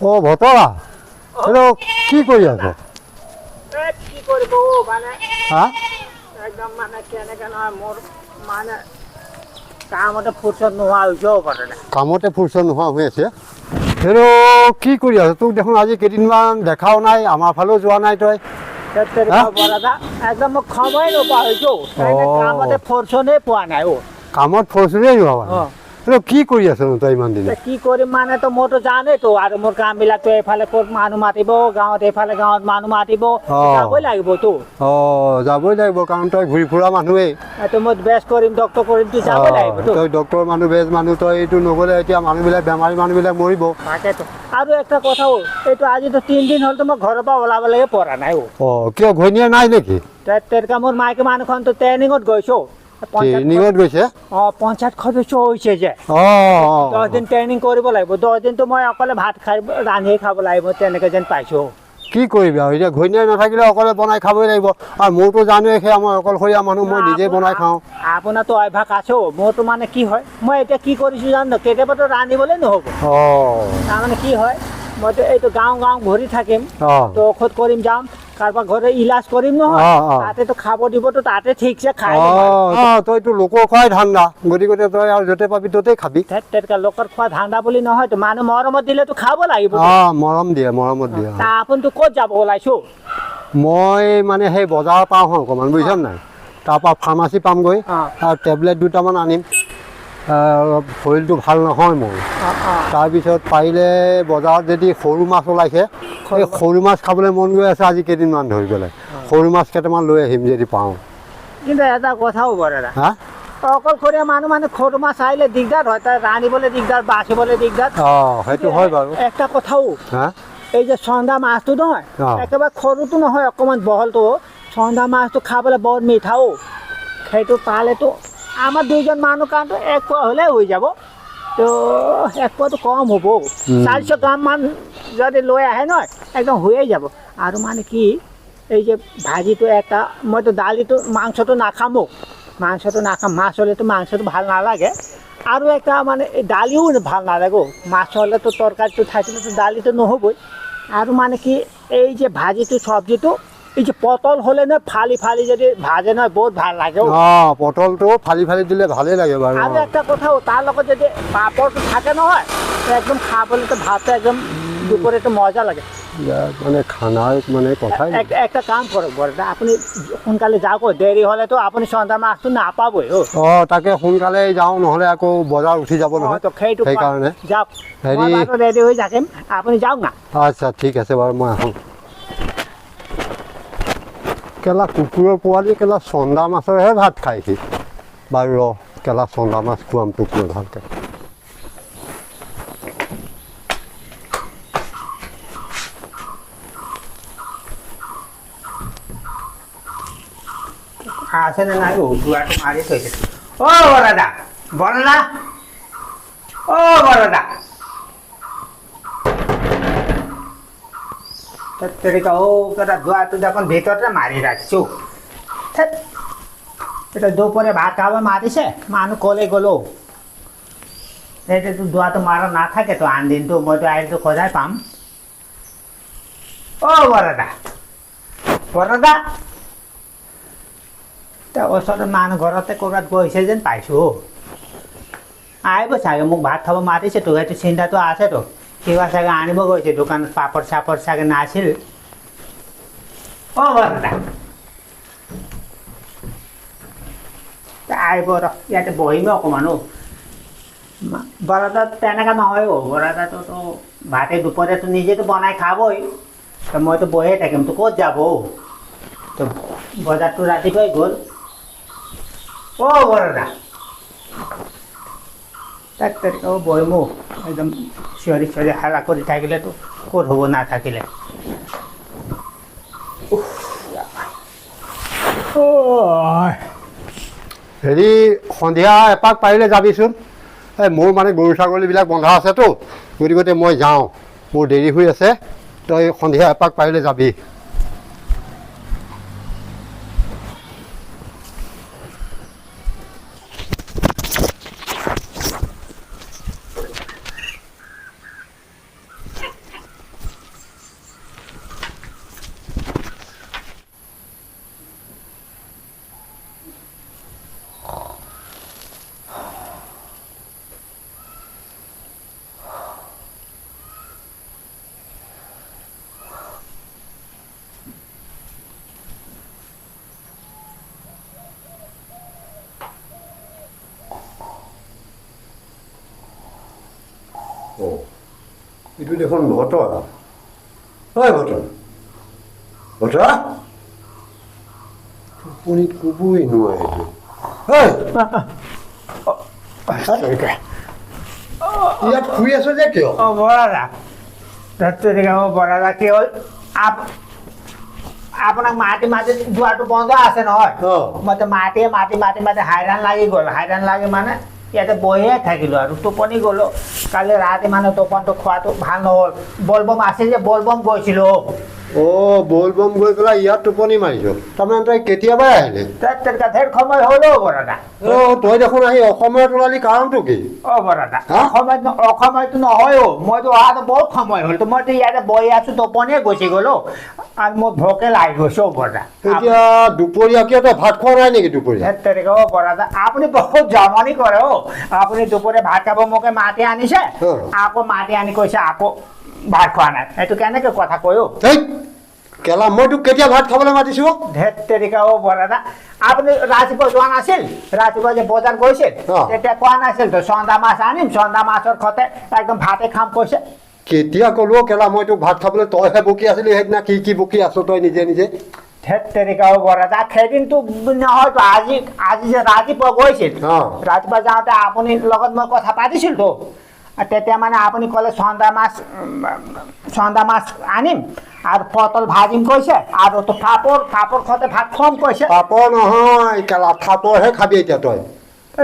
অ ভতৰা এইটো কি কৰি আছ? কি কৰিব মানে হা একদম মানে কেনেকে নহয় মোৰ মানে কামতে ফুৰ্চত নোহোৱা হৈছেও পাৰে না। কামতে ফুৰ্চত নোহোৱা হৈ আছে। সেইটো কি কৰি আছ? তোক দেখোন আজি কেইদিনমান দেখাও নাই, আমাৰ ফালেও যোৱা নাই তই। একদম মই সময় নোপোৱা হৈছো কামতে ফৰ্চনে পোৱা নাই অ। কামত ফৰ্চনে যোৱা মানে এইটো কি কৰি আছ তই ইমান দিনে? কি কৰিম মানে তো মইতো জানেতো আৰু মোৰ কামবিলাকতো এইফালে ক'ত মানুহ মাতিব, গাঁৱত এইফালে গাঁৱত মানুহ মাতিব, যাবই লাগিবতো। যাবই লাগিব কাৰণ তই ঘূৰি ফুৰা মানুহেই। এইটো মই বেষ্ট কৰিম ডক্টৰ কৰিম তো যাবই লাগিবতো। তই ডক্টৰ মানুহ বেজ মানুহ, তই এইটো নগ'লে এতিয়া মানুহবিলাক বেমাৰী মানুহবিলাক মৰিব। তাকেতো আৰু একটা কথা হ'ল এইটো আজিতো 3 দিন হ'লতো মই ঘৰৰ পৰা ওলাবলৈকে পৰা নাই অ। কিয় ঘৈণীয়ে নাই নেকি? তেনেকা মোৰ মাইকী মানুহখনতো ট্ৰেইনিঙত গৈছো। ট্ৰেইনিঙত গৈছে? পঞ্চায়ত সদস্য হৈছে যে 10 দিন ট্ৰেইনিং কৰিব লাগিব। 10 দিনতো মই অকলে ভাত খাই ৰান্ধি খাব লাগিব তেনেকে যেন পাইছো। কি কৰিবি আৰু এতিয়া ঘৈণীয়ে নাথাকিলে অকলে বনাই খাবই লাগিব। আৰু মোৰতো জানোৱেই সেয়া মই অকলশৰীয়া মানুহ, মই নিজে বনাই খাওঁ। আপোনাৰতো অভ্যাস আছে। মোৰতো মানে কি হয় মই এতিয়া কি কৰিছোঁ জানো, কেতিয়াবাতো ৰান্ধিবলৈ নহ'ব। তাৰমানে কি হয় মইতো এইটো গাঁও ঘূৰি থাকিম, তো ঔষধ কৰিম যাম, কাৰোবাৰ ঘৰত ইলাজ কৰিম নহয়, তাতেতো খাব দিবতো তাতে ঠিকছে খাই তইতো লোকৰ খোৱাই ধান্দা, গতিকে তই আৰু য'তে পাবি ত'তেই খাবি। তেনেকা লোকৰ খোৱা ধান্দা বুলি নহয়তো, মানুহ মৰমত দিলেতো খাব লাগিব। মৰমত দিয়ে। আপুনিতো ক'ত যাব ওলাইছো? মই মানে সেই বজাৰ পাওঁ অকণমান, বুজিছ নাই? তাৰপৰা ফাৰ্মাচী পামগৈ আৰু টেবলেট দুটামান আনিম। শৰীৰটো ভাল নহয় মোৰ। তাৰপিছত পাৰিলে বজাৰত যদি সৰু মাছ ওলাইছে, এই সৰু মাছ খাবলৈ মন গৈ আছে আজি কেইদিনমান ধৰি পেলাই। সৰু মাছ কেইটামান লৈ আহিম যদি পাওঁ। কিন্তু এটা কথাও কৰে হা অকলশৰীয়া মানুহ মানে সৰু মাছ আহিলে দিগদাৰ হয়, তাই ৰান্ধিবলৈ দিগদাৰ, বাচিবলৈ দিগদাৰ। সেইটো হয় বাৰু। একটা কথাও এই যে চন্দা মাছটো নহয়, একেবাৰে সৰুটো নহয়, অকণমান বহলটো, চন্দা মাছটো খাবলৈ বৰ মিঠাও। সেইটো পালেতো আমাৰ 2জন মানুহ কাৰণতো 1 পোৱা হ'লে হৈ যাব। তো 1 পোৱাটো কম হ'ব। 400 গ্ৰাম মান যদি লৈ আহে নহয় একদম হৈয়ে যাব। আৰু মানে কি এই যে ভাজিটো এটা, মইতো দালিটো মাংসটো নাখামো, মাছ হ'লেতো মাংসটো ভাল নালাগে। আৰু একটা মানে এই দালিও ভাল নালাগে। মাছ হ'লেতো তৰকাৰীটো থাকিলেতো দালিটো নহ'বই। আৰু মানে কি এই যে ভাজিটো চব্জিটো এই যে পটল হ'লে নহয় ফালি ফালি যদি ভাজে নহয় বহুত ভাল লাগে। পটলটো ফালি ফালি দিলে ভালেই লাগে বাৰু। আৰু একটা কথাও তাৰ লগত যদি পাপৰটো থাকে নহয় একদম খাবলৈতো ভাতটো একদম দুপৰীয়াটো মজা লাগে। মানে খানাৰ মানে কথাই একটা কাম কৰক বৰদা, আপুনি সোনকালে যাওক, দেৰি হ'লেতো আপুনি চন্দা মাছটো নাপাবই। তাকে সোনকালে যাওঁ, নহ'লে আকৌ বজাৰ উঠি যাব নহয়, সেইকাৰণে যাওক। ৰেডি হৈ থাকিম, আপুনি যাওক না। আচ্ছা ঠিক আছে বাৰু, মই আহোঁ। কেলা কুকুৰৰ পোৱালি কেলা চন্দা মাছৰহে ভাত খায় সি। বাৰু ৰ কেলা চন্দা মাছ খুৱাম তোক মই ভালকৈ। আছেনে নাই দুৱাৰটো মাৰি থৈছে। বৰদা, বৰদা, বৰদা। দুৱাৰটো দেখোন ভিতৰতে মাৰি ৰাখিছোঁ। এটা দুপৰীয়া ভাত খাব মাতিছে, মানুহ ক'লে গ'লো। সেইটোতো দুৱাৰটো মাৰা নাথাকেতো, আন দিনটো মইতো আহিলেতো সদায় পাম। বৰদা, বৰদা। ওচৰত মানুহ ঘৰতে ক'ৰবাত গৈছে যেন পাইছোঁ। আহিব চাগে, মোক ভাত খাব মাতিছেতো, সেইটো চিন্তাটো আছেতো। কিবা চাগে আনিব গৈছে, দোকানত পাপৰ চাপৰ চাগে নাছিল। বৰদা আহিব ৰ, ইয়াতে বহিম অকণমান। বৰদা তেনেকা নহয়। বৰদাটোতো ভাতে দুপৰীয়াটো নিজেতো বনাই খাবই, মইতো বহিয়ে থাকিম, তো ক'ত যাব? তো বজাৰটো ৰাতিপুৱাই গ'ল। বৰদা তাক বহিমো একদম চিঞৰি হাল্লা কৰি থাকিলেতো ক'ত হ'ব নাথাকিলে। হেৰি সন্ধিয়া এপাক পাৰিলে যাবিচোন। মোৰ মানে গৰু ছাগলীবিলাক বন্ধা আছেতো, গতিকে মই যাওঁ, মোৰ দেৰি হৈ আছে। তই সন্ধিয়া এপাক পাৰিলে যাবি। অঁ এইটো দেখোন ভতৰা ঐ ভতৰা টোপনিত ক'বই নোৱাৰে ইয়াত শুই আছো যে কিয় বৰাদা বৰাদা কি হ'ল আপোনাক মাতি মাতি যোৱাটো বন্ধ আছে নহয় মইতো মাতি হাইৰাণ লাগি গ'ল হাইৰাণ লাগি মানে ইয়াতে বহিয়ে থাকিলোঁ আৰু টোপনি গ'লোঁ কালি ৰাতি মানে টোপনিটো খোৱাটো ভাল নহ'ল বলবম আছিল যে বলবম গৈছিলোঁ অঁ বলবম গৈ পেলাই ইয়াত টোপনি মাৰিছোঁ তাৰমানে তই কেতিয়াবাই আহিলি ঢেৰ সময় হ'ল বৰাদা অঁ তই দেখোন আহি অসমত ওলালি কাৰণটো কি বৰাদা অসময়তো নহয় মইতো অহাটো বহুত সময় হ'ল মইতো ইয়াতে বহি আছোঁ টোপনিয়ে গুচি গ'লোঁ আৰু মোৰ ভোকে লাগি গৈছে বৰাদা এতিয়া দুপৰীয়া কিয় তই ভাত খোৱা নাই নেকি দুপৰীয়া তেনেকৈ বৰাদা আপুনি বহুত জমনি কৰে আপুনি দুপৰীয়া ভাত খাব মোকে মাতি আনিছে আকৌ মাতি আনি কৈছে আকৌ ভাত খোৱা নাই এইটো কেনেকৈ কথা কয় কেলা মই তোক কেতিয়া ভাত খাবলৈ মাতিছো ধেত তেৰিকা বৰাদা আপুনি ৰাতিপুৱা যোৱা নাছিল ৰাতিপুৱা যে বজাৰ গৈছিল তেতিয়া কোৱা নাছিল তো চন্দা মাছ আনিম চন্দা মাছৰ সতে একদম ভাতে খাম কৈছে কেতিয়া ক'লো কেলা মই তোক ভাত খাবলৈ তইহে বকি আছিলি সেইদিনা কি কি বকি আছ তই নিজে নিজে ধেত তেৰিকা বৰাদা সেইদিনটো নহয়তো আজি যে ৰাতিপুৱা গৈছিল ৰাতিপুৱা যাওঁতে আপুনি লগত মই কথা পাতিছিলতো তেতিয়া মানে আপুনি ক'লে চন্দা মাছ আনিম আৰু পটল ভাজিম কৈছে আৰু তো পাপৰ সতে ভাত খোৱাম কৈছে পাপৰ নহয় কেলা থাপৰহে খাবি এতিয়া তই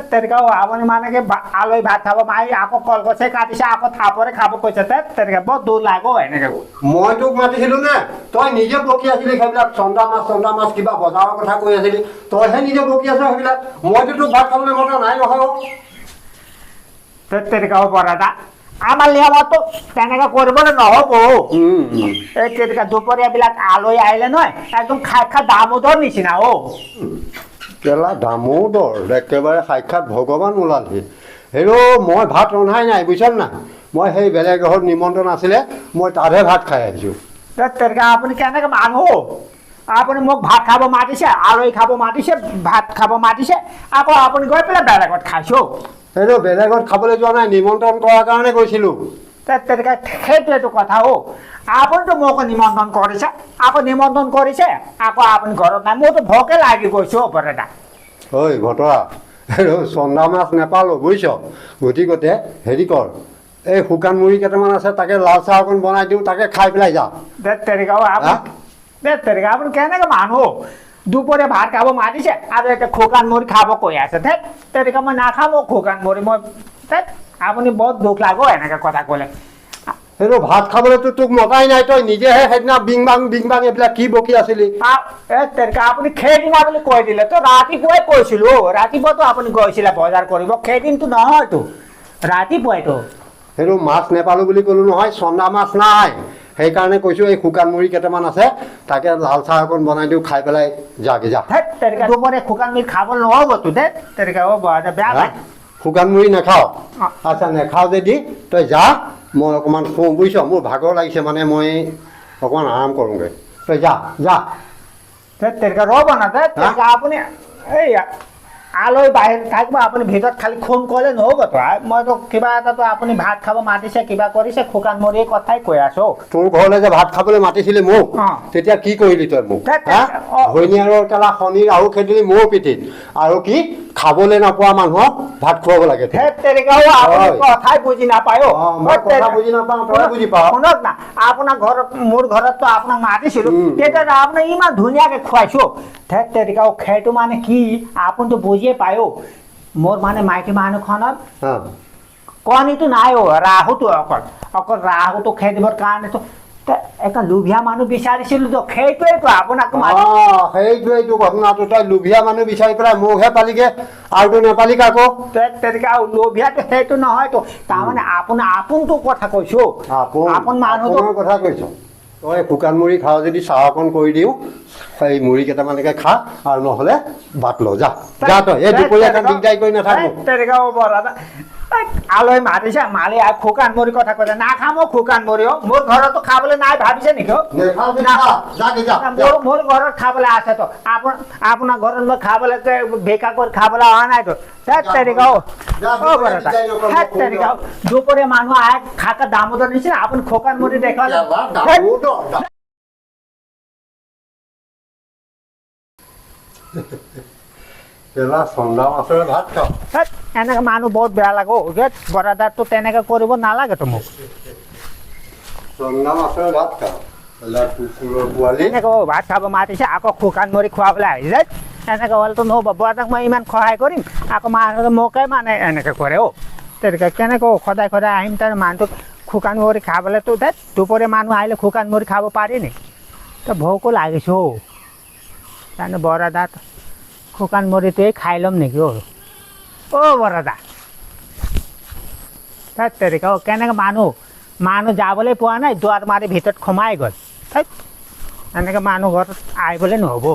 তেনেকুৱা আপুনি মানে কি আলহী ভাত খাব মাৰি আকৌ কলগছে কাটিছে আকৌ থাপৰে খাব কৈছে তেনেকৈ বৰ দূৰ লাগো এনেকৈ মই তোক মাতিছিলো নে তই নিজে বকি আছিলি সেইবিলাক চন্দা মাছ কিবা বজাৰৰ কথা কৈ আছিলি তইহে নিজে বকি আছ সেইবিলাক মইতো তোক ভাত খাবলৈ মতা নাই নহয় তেনেকুৱা বৰাদা আমাৰ নিয়মতো তেনেকৈ কৰিবলৈ নহ'ব এই তেনেকুৱা দুপৰীয়াবিলাক আলহী আহিলে নহয় একদম সাক্ষাৎ দামোদৰ নিচিনা কেলা দামোদৰ একেবাৰে সাক্ষাৎ ভগৱান ওলালহি হেৰৌ মই ভাত ৰন্ধাই নাই বুজিছ নাই মই সেই বেলেগ ঘৰত নিমন্ত্ৰণ আছিলে মই তাতহে ভাত খাই আহিছোঁ তেনেকুৱা আপুনি কেনেকৈ মানুহ আপুনি মোক ভাত খাব মাতিছে আলহী খাব মাতিছে ভাত খাব মাতিছে আকৌ আপুনি গৈ পেলাই বেলেগত খাইছোঁ সেইটো বেলেগত খাবলৈ যোৱা নাই নিমন্ত্ৰণ কৰাৰ কাৰণে গৈছিলোঁ তেনেকৈ সেইটোৱেতো কথা আপুনিতো মোক নিমন্ত্ৰণ কৰিছে আকৌ আপুনি ঘৰত নাই মোৰতো ভোকে লাগি গৈছে বৰাদা ঐ ভতৰা চন্দা মাছ নেপালোঁ বুজিছ গতিকতে হেৰি কৰ এই শুকান মুড়ি কেইটামান আছে তাকে লাল চাহ অকণ বনাই দিওঁ তাকে খাই পেলাই যা তেনেকুৱা আপুনি কেনেকৈ মানুহ দুপৰীয়া ভাত খাব মাতিছে আৰু এতিয়া শুকান মুড়ি খাব কৈ আছে তেনেকুৱা মই নাখাব শুকান মুড়ি মই আপুনি বহুত দুখ লাগো এনেকৈ কথা ক'লে সেইটো ভাত খাবলৈতো তোক মতাই নাই তই নিজেহে সেইদিনা বিং বাং এইবিলাক কি বকি আছিলি তেনেকুৱা আপুনি সেইদিনা বুলি কৈ দিলে তো ৰাতিপুৱাই কৈছিলোঁ ৰাতিপুৱাতো আপুনি গৈছিলে বজাৰ কৰিব সেইদিনটো নহয়তো ৰাতিপুৱাইতো সেইটো মাছ নেপালোঁ বুলি ক'লোঁ নহয় চন্দা মাছ নাই সেইকাৰণে কৈছোঁ এই শুকান মুড়ি কেইটামান আছে তাকে লাল চাহ অকণ বনাই দিওঁ খাই পেলাই যাগে যা দুপৰীয়া শুকান মুড়ি খাব নহ'বতো তেনেকুৱা বেয়া লাগে শুকান মুড়ি নাখাওঁ আচ্ছা নেখাওঁ যদি তই যা মই অকণমান শুওঁ বুজিছ মোৰ ভাগৰ লাগিছে মানে মই অকণমান আৰাম কৰোঁগৈ তই যা তেনেকুৱা ৰ'ব না আপুনি এই আলহী বাহিৰত থাকিব আপুনি ভিতৰত খালি ফোন কৰিলে নহ'বতো মইতো কিবা এটাতো আপুনি ভাত খাব মাতিছে কিবা কৰিছে শুকান মুড়িৰ কথাই কৈ আছোঁ তোৰ ঘৰলৈ যে ভাত খাবলৈ মাতিছিলি মোক তেতিয়া কি কৰিলি তই মোক ঘৈণীয়েৰৰ কেলা শনিৰ আৰু খেদিলি মোৰ পিঠিত আৰু কি খাবলৈ নোপোৱা মানুহক ভাত খুৱাব লাগে কথাই বুজি নাপায় বুজি নাপাওঁ বুজি পাওঁ শুনক না আপোনাৰ ঘৰত মোৰ ঘৰততো আপোনাক মাতিছিলোঁ তেতিয়া আপোনাক ইমান ধুনীয়াকৈ খুৱাইছোঁ তেনেকুৱা সেইটো মানে কি আপুনিতো বুজিয়ে পায় মোৰ মানে মাইকী মানুহখনত কণীটো নাই ৰাহুটো অকল ৰাহুটো খাই দিবৰ কাৰণেতো এটা লোভীয়া মানুহ বিচাৰিছিলোঁ তো সেইটোৱেইতো আপোনাক সেইটোৱেইতো ঘটনাটো তই লোভীয়া মানুহ বিচাৰি পেলাই মোকহে পালিগে আৰুতো নেপালি কাকো তেনেকুৱা লোভীয়াটো সেইটো নহয়তো তাৰমানে আপোনটো কথা কৈছোঁ আপোন মানুহটো কথা কৈছ তই শুকান মুড়ি খাওঁ যদি চাহ অকণ কৰি দিওঁ সেই মুড়ি কেইটামানকে খা আৰু নহ'লে ভাত ল যা তই এই দুপৰীয়া দিগদাৰি কৰি নাথাকো তেনেকুৱা বৰাদা আলহী মাতিছে মালি আৰু শুকান মুড়ি কথা কৈছে নাখাম শুকান মুড়ি মোৰ ঘৰতো খাবলৈ নাই ভাবিছে নেকি মোৰ ঘৰত খাবলৈ আছে তো আপোনাৰ ঘৰত মই খাবলৈ বেকা কৰি খাবলৈ অহা নাই তো দুপৰীয়া মানুহ আহে খাকা দামোদৰ নিচিনা আপুনি শুকান মুড়ি দেখালে চন্দা মাছেৰে ভাত খাওঁ এনেকে মানুহ বহুত বেয়া লাগে বৰাদাৰটো তেনেকে কৰিব নালাগে তো মোক চন্দা মাছেৰে ভাত খাওঁ পোৱালি এনেকে ভাত খাব মাতিছে আকৌ শুকান মুড়ি খুৱাবলৈ আহিছে এনেকে হ'লেতো নহ'ব বৰাদাক মই ইমান সহায় কৰিম আকৌ মানুহে মোকে মানে এনেকে কৰে তেনেকে কেনেকৈ সদায় সদায় আহিম তাৰ মানুহটোক শুকান মুড়ি খাবলৈতো দুপৰীয়া মানুহ আহিলে শুকান মুড়ি খাব পাৰি নি তো ভোকো লাগিছে তাৰমানে বৰাদাত শুকান মুড়িটোৱে খাই ল'ম নেকি বৰাদা তেনেকৈ কেনেকৈ মানুহ যাবলৈ পোৱা নাই দুৱাৰ মাৰি ভিতৰত সোমাই গ'ল এনেকৈ মানুহ ঘৰত আহিবলৈ নহ'ব